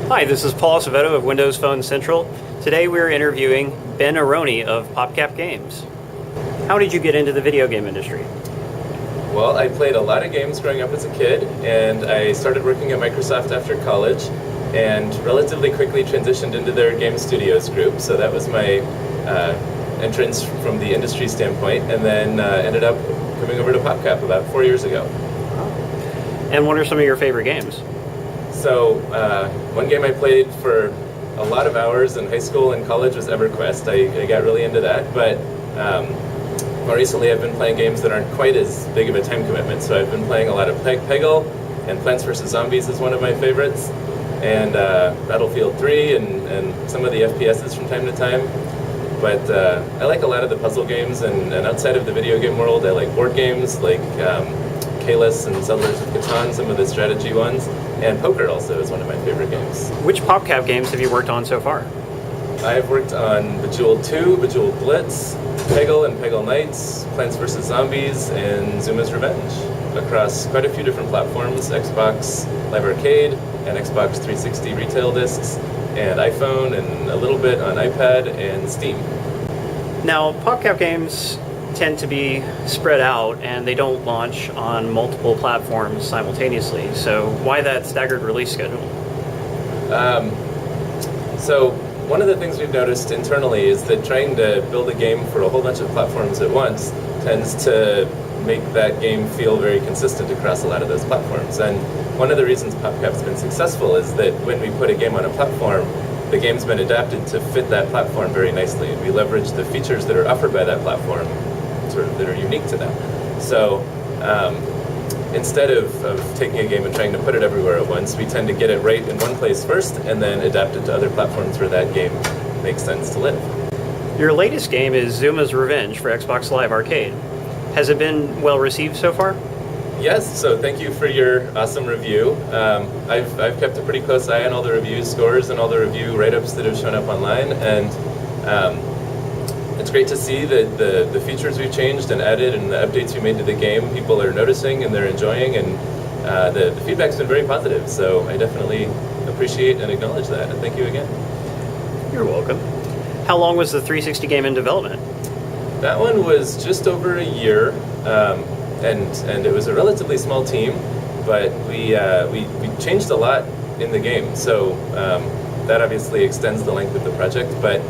Hi, this is Paul Acevedo of Windows Phone Central. Today we're interviewing Ben Aroni of PopCap Games. How did you get into the video game industry? Well, I played a lot of games growing up as a kid, and I started working at Microsoft after college, and relatively quickly transitioned into their game studios group. So that was my entrance from the industry standpoint, and then ended up coming over to PopCap about 4 years ago. And what are some of your favorite games? So one game I played for a lot of hours in high school and college was EverQuest. I got really into that, but more recently I've been playing games that aren't quite as big of a time commitment. So I've been playing a lot of Peggle, and Plants vs. Zombies is one of my favorites, and Battlefield 3 and some of the FPSs from time to time. But I like a lot of the puzzle games, and outside of the video game world, I like board games like Kalis and Settlers of Catan, some of the strategy ones, and poker also is one of my favorite games. Which PopCap games have you worked on so far? I've worked on Bejeweled 2, Bejeweled Blitz, Peggle and Peggle Knights, Plants vs. Zombies, and Zuma's Revenge, across quite a few different platforms: Xbox Live Arcade and Xbox 360 retail discs, and iPhone, and a little bit on iPad and Steam. Now, PopCap games tend to be spread out and they don't launch on multiple platforms simultaneously, so why that staggered release schedule? So one of the things we've noticed internally is that trying to build a game for a whole bunch of platforms at once tends to make that game feel very consistent across a lot of those platforms. And one of the reasons PopCap's been successful is that when we put a game on a platform, the game's been adapted to fit that platform very nicely, and we leverage the features that are offered by that platform sort of that are unique to them. So instead of taking a game and trying to put it everywhere at once, we tend to get it right in one place first and then adapt it to other platforms where that game makes sense to live. Your latest game is Zuma's Revenge for Xbox Live Arcade. Has it been well received so far? Yes, so thank you for your awesome review. I've kept a pretty close eye on all the review scores and all the review write-ups that have shown up online, and it's great to see that the features we've changed and added and the updates we made to the game, people are noticing and they're enjoying, and the feedback's been very positive, so I definitely appreciate and acknowledge that, and thank you again. You're welcome. How long was the 360 game in development? That one was just over a year, and it was a relatively small team, but we changed a lot in the game, so that obviously extends the length of the project, but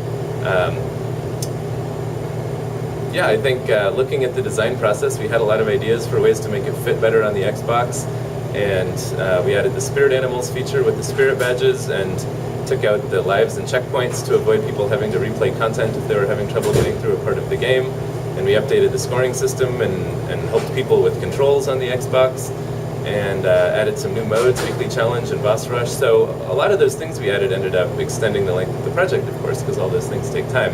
yeah, I think looking at the design process, we had a lot of ideas for ways to make it fit better on the Xbox, and we added the Spirit Animals feature with the Spirit Badges, and took out the lives and checkpoints to avoid people having to replay content if they were having trouble getting through a part of the game, and we updated the scoring system and helped people with controls on the Xbox, and added some new modes, Weekly Challenge and Boss Rush. So a lot of those things we added ended up extending the length of the project, of course, because all those things take time.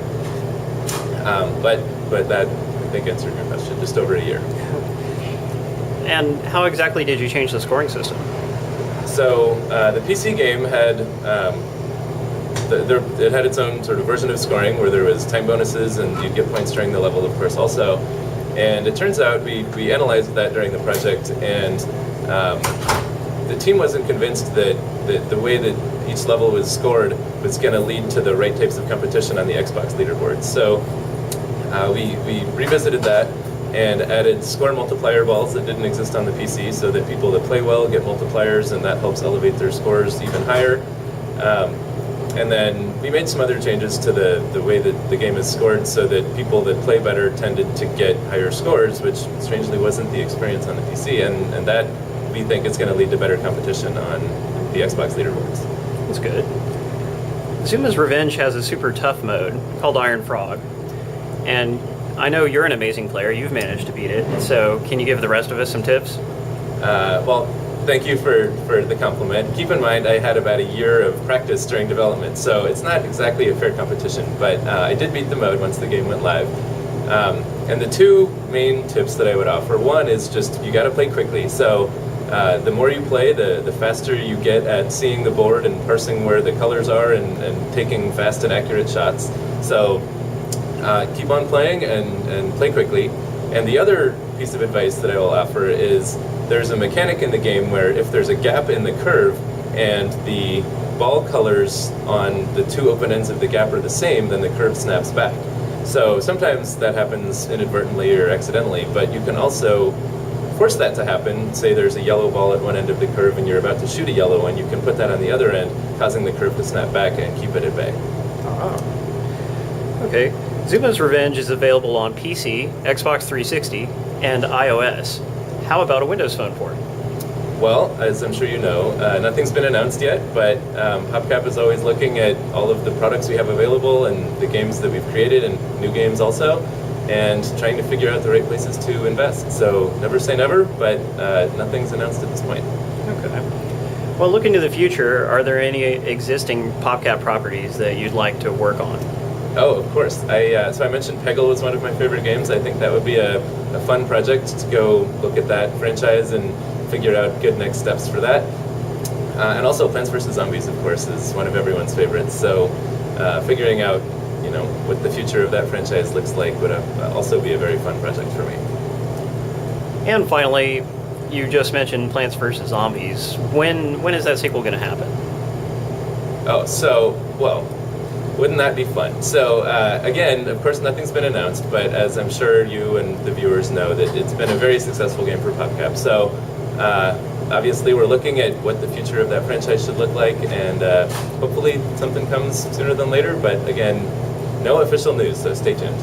But that, I think, answered your question, just over a year. And how exactly did you change the scoring system? So the PC game had it had its own sort of version of scoring where there was time bonuses and you'd get points during the level, of course, also. And it turns out we analyzed that during the project, and the team wasn't convinced that the way that each level was scored was going to lead to the right types of competition on the Xbox leaderboard. So we revisited that and added score multiplier balls that didn't exist on the PC, so that people that play well get multipliers, and that helps elevate their scores even higher. And then we made some other changes to the way that the game is scored, so that people that play better tended to get higher scores, which strangely wasn't the experience on the PC, and that we think is going to lead to better competition on the Xbox leaderboards. That's good. Zuma's Revenge has a super tough mode called Iron Frog, and I know you're an amazing player. You've managed to beat it, so can you give the rest of us some tips? Well, thank you for the compliment. Keep in mind, I had about a year of practice during development, so it's not exactly a fair competition, but I did beat the mode once the game went live. And the two main tips that I would offer, one is just you got to play quickly. So the more you play, the faster you get at seeing the board and parsing where the colors are and taking fast and accurate shots. So keep on playing and play quickly. And the other piece of advice that I will offer is there's a mechanic in the game where if there's a gap in the curve and the ball colors on the two open ends of the gap are the same, then the curve snaps back. So sometimes that happens inadvertently or accidentally, but you can also force that to happen. Say there's a yellow ball at one end of the curve and you're about to shoot a yellow one, you can put that on the other end, causing the curve to snap back and keep it at bay. Okay. Zuma's Revenge is available on PC, Xbox 360, and iOS. How about a Windows Phone port? Well, as I'm sure you know, nothing's been announced yet, but PopCap is always looking at all of the products we have available and the games that we've created and new games also, and trying to figure out the right places to invest. So never say never, but nothing's announced at this point. Okay. Well, looking to the future, are there any existing PopCap properties that you'd like to work on? Oh, of course. So I mentioned Peggle was one of my favorite games. I think that would be a fun project to go look at that franchise and figure out good next steps for that. And also Plants vs. Zombies, of course, is one of everyone's favorites. So figuring out, what the future of that franchise looks like would also be a very fun project for me. And finally, you just mentioned Plants vs. Zombies. When is that sequel going to happen? Oh, wouldn't that be fun? So again, of course, nothing's been announced, but as I'm sure you and the viewers know, that it's been a very successful game for PopCap. So obviously, we're looking at what the future of that franchise should look like, and hopefully something comes sooner than later. But again, no official news, so stay tuned.